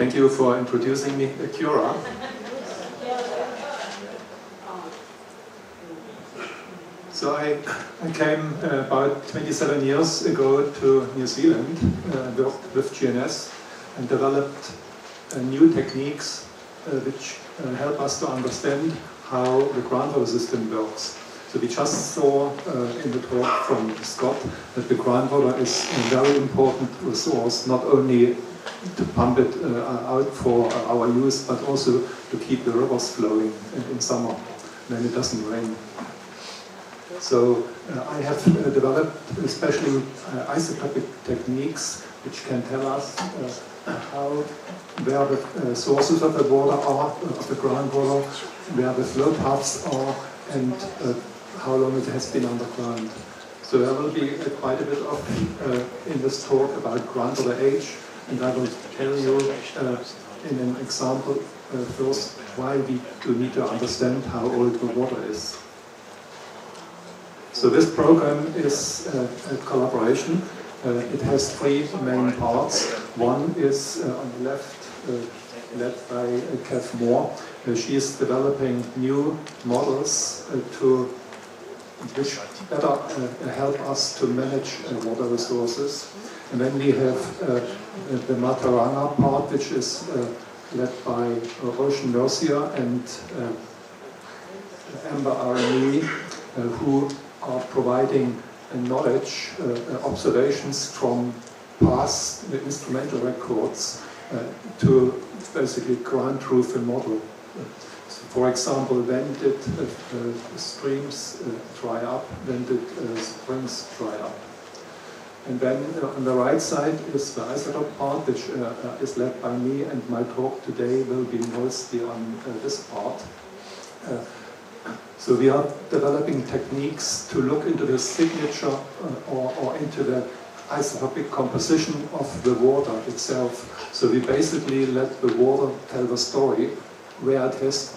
Thank you for introducing me, Cura. So I came about 27 years ago to New Zealand, worked with GNS and developed new techniques which help us to understand how the groundwater system works. So we just saw in the talk from Scott that the groundwater is a very important resource, not only to pump it out for our use, but also to keep the rivers flowing in summer when it doesn't rain. So I have developed especially isotopic techniques which can tell us where the sources of the water are, of the groundwater, where the flow paths are, and how long it has been underground. So there will be quite a bit of in this talk about groundwater age, and I will tell you in an example first why we do need to understand how old the water is. So this program is a collaboration. It has three main parts. One is on the left, led by Kev Moore. She is developing new models which better help us to manage water resources. And then we have the Mataranga part, which is led by Ocean Mercier and Amber RME, who are providing knowledge, observations from past instrumental records to basically ground truth and model. So for example, when did streams dry up? When did springs dry up? And then on the right side is the isotope part, which is led by me, and my talk today will be mostly on this part. So we are developing techniques to look into the signature or into the isotopic composition of the water itself. So we basically let the water tell the story, where it has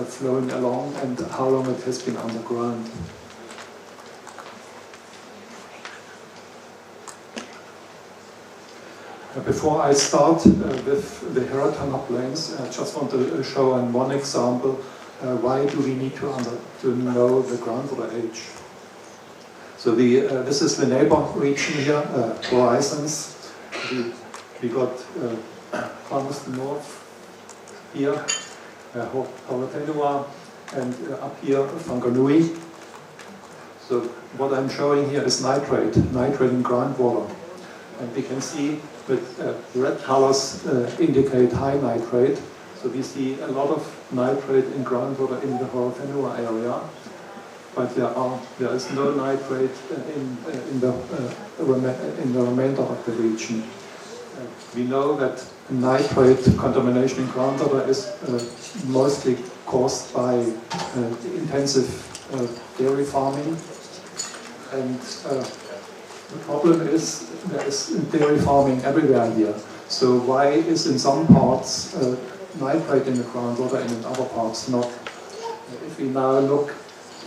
flown along and how long it has been underground. Before I start with the Heratana plains, I just want to show on one example why do we need to know the groundwater age. So this is the neighbor region here, Horizons. We got Palmerston North here, Horotenua, and up here Whanganui. So what I'm showing here is nitrate in groundwater. And we can see that red colors indicate high nitrate. So we see a lot of nitrate in groundwater in the Horotenua area, but there is no nitrate in the remainder of the region. We know that nitrate contamination in groundwater is mostly caused by intensive dairy farming, and the problem is there is dairy farming everywhere here. So why is in some parts nitrate in the groundwater and in other parts not? If we now look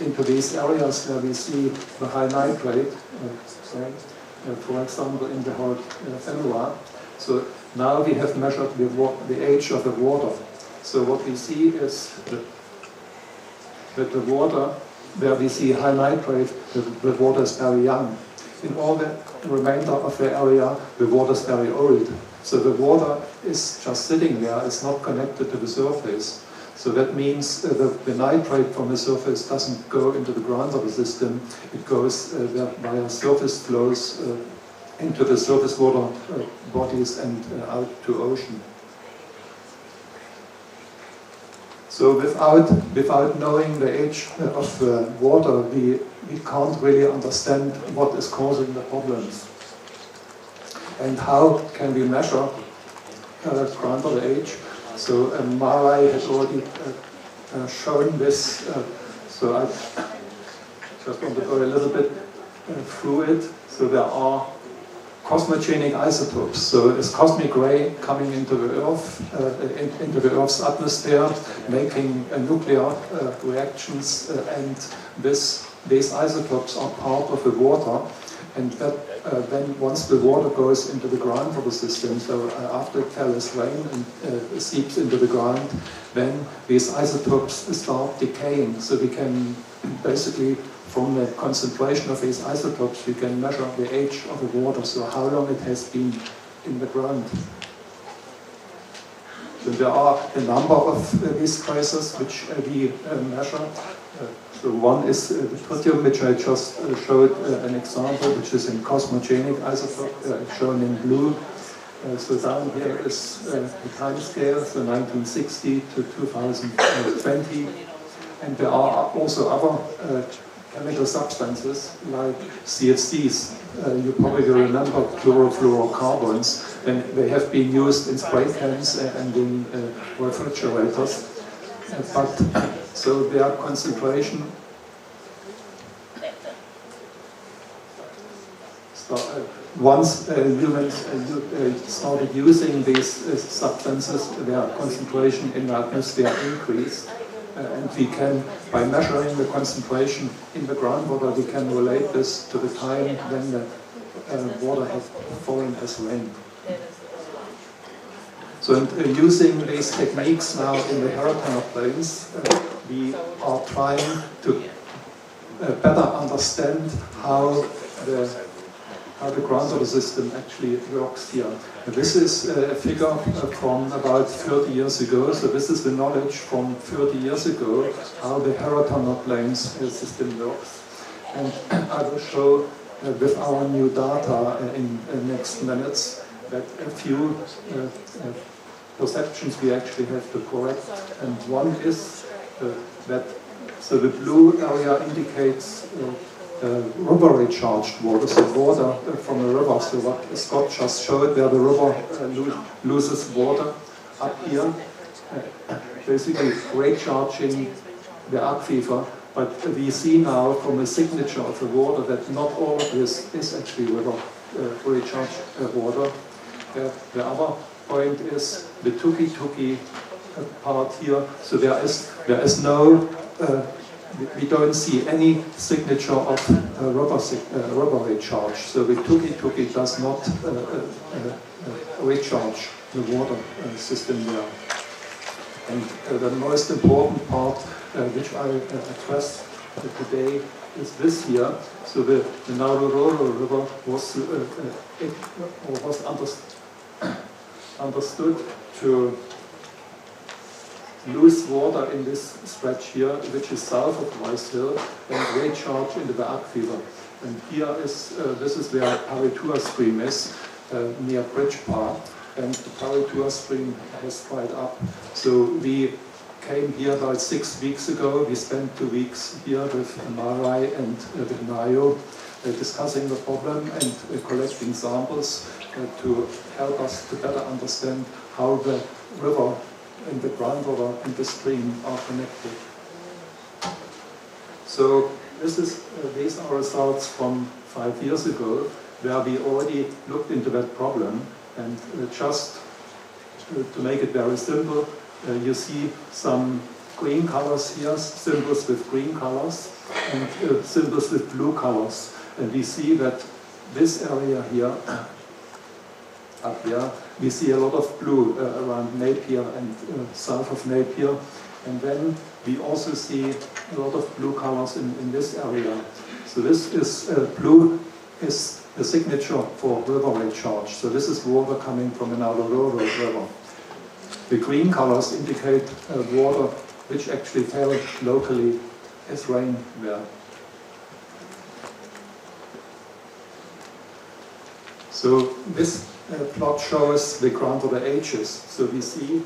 into these areas where we see the high nitrate, for example in the Horotenua, so now we have measured the age of the water. So what we see is that the water, where we see high nitrate, the water is very young. In all the remainder of the area, the water is very old. So the water is just sitting there, it's not connected to the surface. So that means the nitrate from the surface doesn't go into the groundwater system, it goes via surface flows into the surface water bodies and out to ocean. So without knowing the age of the water, we can't really understand what is causing the problems. And how can we measure groundwater age? So Marai has already shown this, so I just want to go a little bit through it. So there are cosmogenic isotopes. So it's cosmic ray coming into the Earth, into the Earth's atmosphere, making nuclear reactions, and these isotopes are part of the water. And that then once the water goes into the groundwater system, so after it falls rain and seeps into the ground, then these isotopes start decaying. So we can basically, from the concentration of these isotopes, we can measure the age of the water, so how long it has been in the ground. So there are a number of these traces which we measure. So one is the tritium, which I just showed an example, which is in cosmogenic isotope, shown in blue. So down here is the time scale, so 1960 to 2020. And there are also other chemical substances like CFCs. You probably remember chlorofluorocarbons, and they have been used in spray cans and in refrigerators. But so their concentration once humans started using these substances, their concentration in the atmosphere increased. And we can, by measuring the concentration in the groundwater, we can relate this to the time when the water has fallen as rain. So using these techniques now in the Harappan plains, we are trying to better understand how the groundwater system actually works here. And this is a figure from about 30 years ago, so this is the knowledge from 30 years ago, how the Harappan plains system works. And I will show with our new data in the next minutes that a few perceptions we actually have to correct. And one is that, so the blue area indicates rubbery charged water, so water from a river. So what Scott just showed, where the river loses water up here, basically recharging the aquifer. But we see now from the signature of the water that not all of this is actually river recharged water. The other point is the Tuki part here. So there is no. We don't see any signature of rubber recharge. So the Tuki does not recharge the water system there. And the most important part which I addressed today is this here. So the Narororo River was understood to lose water in this stretch here, which is south of Rice Hill, and recharge into the aquifer. And here is, this is where Paritua stream is, near Bridge Park, and the Paritua stream has dried up. So we came here about 6 weeks ago. We spent 2 weeks here with Marai and with Nayo, discussing the problem and collecting samples to help us to better understand how the river and the groundwater and the stream are connected. So these are results from 5 years ago, where we already looked into that problem. And just to make it very simple, you see some green colors here, symbols with green colors, and symbols with blue colors. And we see that this area here, up there, we see a lot of blue around Napier and south of Napier. And then we also see a lot of blue colors in this area. So this is blue is the signature for river recharge. So this is water coming from an Narororo river. The green colors indicate water which actually fell locally as rain there. So this plot shows the groundwater ages. So we see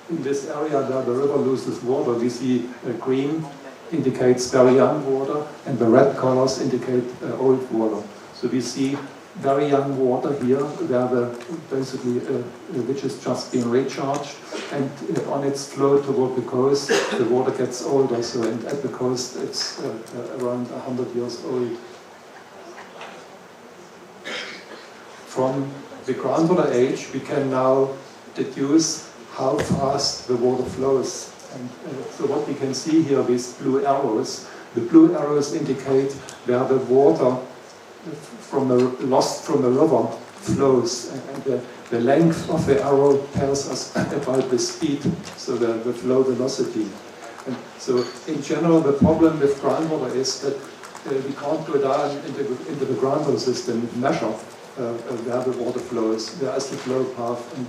in this area where the river loses water, we see green indicates very young water, and the red colors indicate old water. So we see very young water here, where basically which is just being recharged, and on its flow toward the coast, the water gets older. So at the coast, it's around 100 years old. From the groundwater age, we can now deduce how fast the water flows. And so what we can see here, these blue arrows, the blue arrows indicate where the water lost from the river flows, and the length of the arrow tells us about the speed, so the flow velocity. And so in general, the problem with groundwater is that we can't go down into the groundwater system and measure where the water flows, where is the flow path, and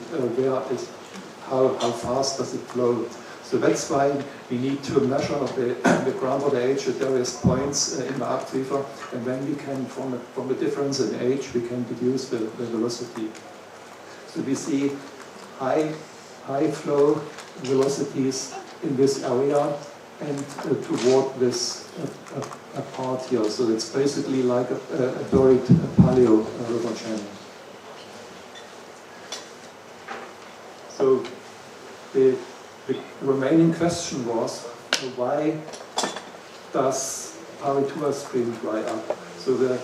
how fast does it flow. So that's why we need to measure the groundwater age at various points in the aquifer, and then we can, from the difference in age, we can deduce the velocity. So we see high flow velocities in this area and toward this part here. So it's basically like a buried paleo river channel. So the remaining question was, why does Paritua stream dry up? So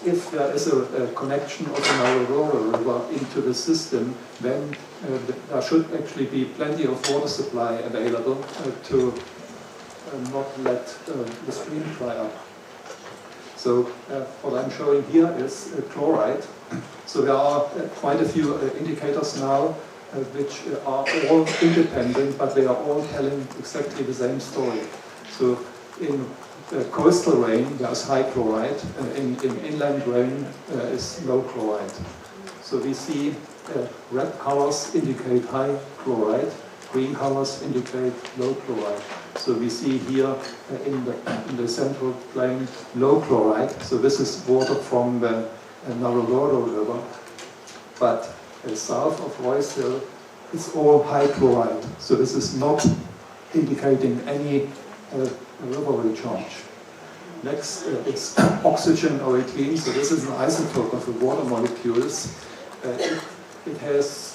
if there is a connection of an Aurora River into the system, then there should actually be plenty of water supply available to not let the stream dry up. So what I'm showing here is chloride. So there are quite a few indicators now which are all independent, but they are all telling exactly the same story. So in coastal rain, there's high chloride. In inland rain, is low chloride. So we see red colors indicate high chloride, green colors indicate low chloride. So we see here in the central plain low chloride. So this is water from the Narugoro River. But south of Royce-Hill, it's all high chloride. So this is not indicating any river recharge. Next is oxygen O18. So this is an isotope of the water molecules. It has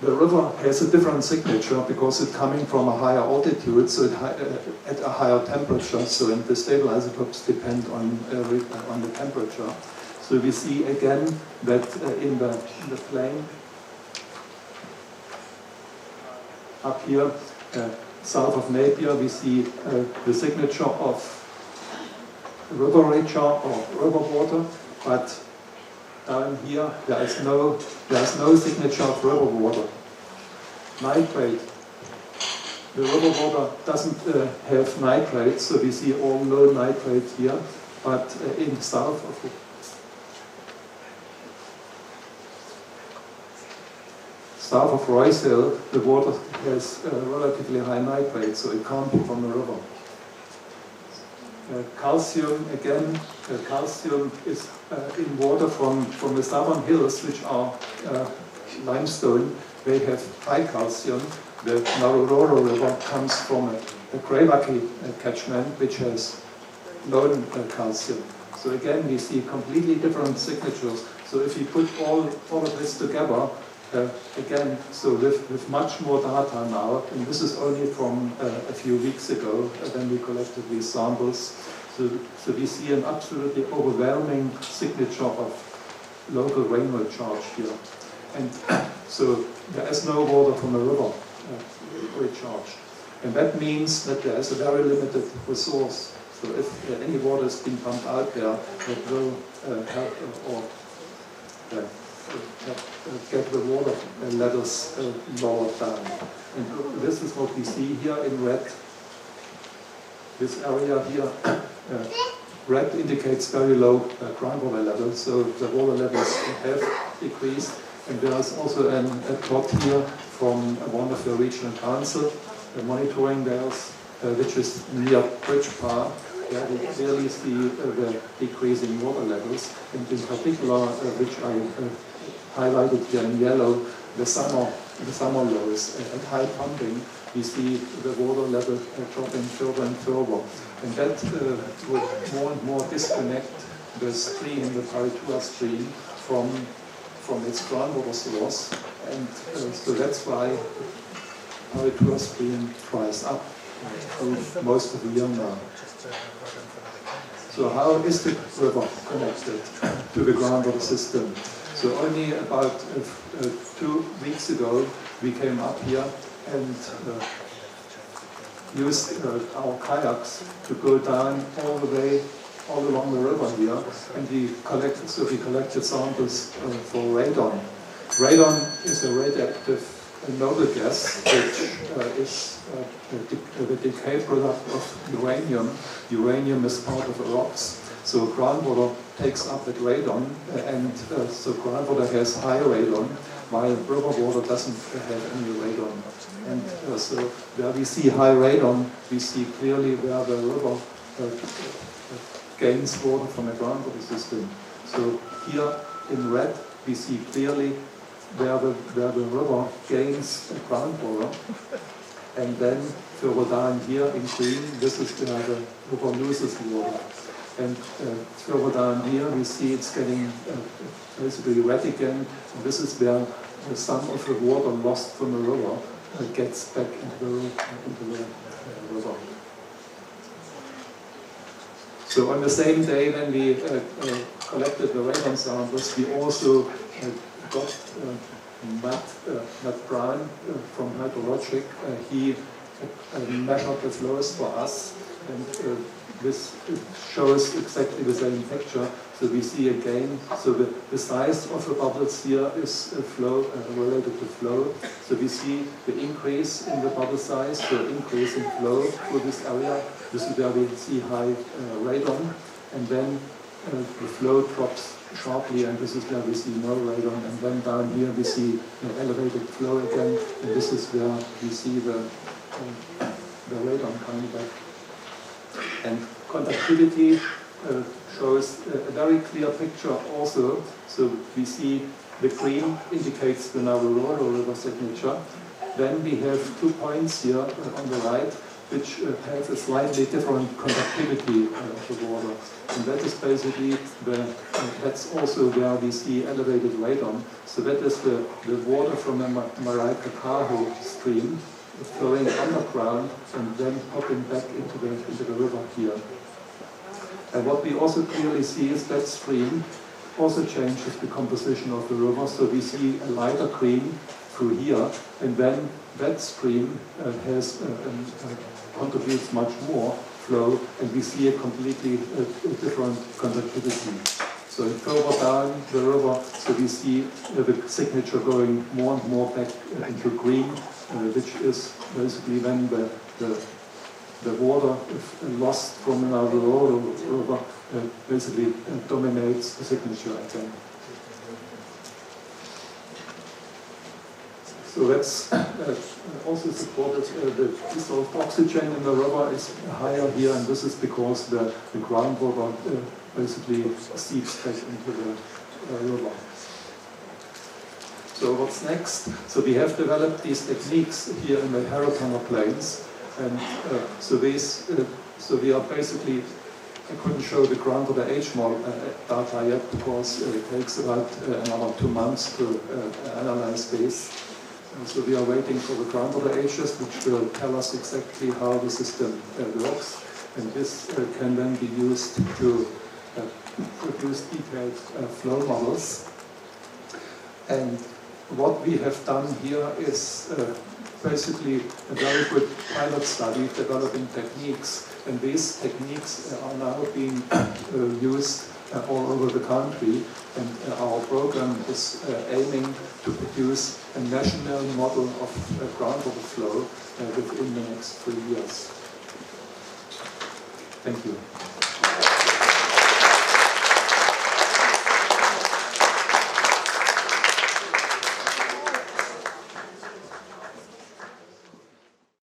the river has a different signature because it's coming from a higher altitude, so at a higher temperature. So and the stable isotopes depend on the temperature. So we see again that in the plain up here, south of Napier, we see the signature of river recharge or river water, but down here there is no signature of river water. Nitrate. The river water doesn't have nitrate, so we see all low nitrate here, but in south of Royce-Hill, the water has relatively high nitrate, so it can't be from the river. Calcium, again, calcium is in water from the southern hills, which are limestone. They have high calcium. The Naruroro River comes from a Gravaki catchment, which has low calcium. So again, we see completely different signatures. So if you put all of this together, again, so with much more data now, and this is only from a few weeks ago when we collected these samples, so we see an absolutely overwhelming signature of local rain recharge here. And so there is no water from the river recharged. And that means that there is a very limited resource. So if any water is being pumped out there, that will help or get the water levels lowered down. And this is what we see here in red. This area here, red indicates very low groundwater levels, so the water levels have decreased. And there is also a plot here from one of the regional council monitoring wells, which is near Bridge Park, where we clearly see the decreasing water levels, and in particular, which I highlighted here in yellow, the summer lows. At high pumping, we see the water level dropping further and further. And that will more and more disconnect the stream, the Paritua stream, from its groundwater source. And so that's why Paritua stream dries up through most of the year now. So how is the river connected to the groundwater system? So only about 2 weeks ago, we came up here and used our kayaks to go down all the way all along the river here, and we collected samples for radon. Radon is a radioactive noble gas, which is the decay product of uranium. Uranium is part of the rocks. So groundwater takes up that radon, and so groundwater has high radon, while river water doesn't have any radon. And so where we see high radon, we see clearly where the river gains water from a groundwater system. So here in red, we see clearly where the river gains groundwater, and then further down here in green, this is where the river loses water. And further down here, we see it's getting basically red again, and this is where some of the water lost from the river gets back into the river. So on the same day when we collected the radon samples, we also got Matt Brown from Hydrologic. He measured the flows for us, and this shows exactly the same picture. So we see again, so the size of the bubbles here is flow related to flow. So we see the increase in the bubble size, the increase in flow through this area. This is where we see high radon, and then the flow drops sharply, and this is where we see no radon. And then down here we see elevated flow again, and this is where we see the radon coming back. And conductivity shows a very clear picture also. So we see the green indicates the Naruroro River signature. Then we have 2 points here on the right, which have a slightly different conductivity of the water. And that is basically, that's also where we see elevated radon. So that is the water from the Maracaibo stream flowing underground and then popping back into the river here. And what we also clearly see is that stream also changes the composition of the river. So we see a lighter green through here, and then that stream contributes much more flow, and we see a completely different conductivity. So further down the river, so we see the signature going more and more back into green, which is basically when the water lost from the river basically dominates the signature again. So that's also supported. The dissolved oxygen in the river is higher here, and this is because the groundwater basically seeps back into the river. So what's next? So we have developed these techniques here in the Harapana Plains, and so we are basically, I couldn't show the groundwater age model data yet because it takes about another 2 months to analyze this. So we are waiting for the groundwater ages, which will tell us exactly how the system works, and this can then be used to produce detailed flow models. And what we have done here is basically a very good pilot study developing techniques, and these techniques are now being used all over the country, and our program is aiming to produce a national model of groundwater flow within the next 3 years. Thank you.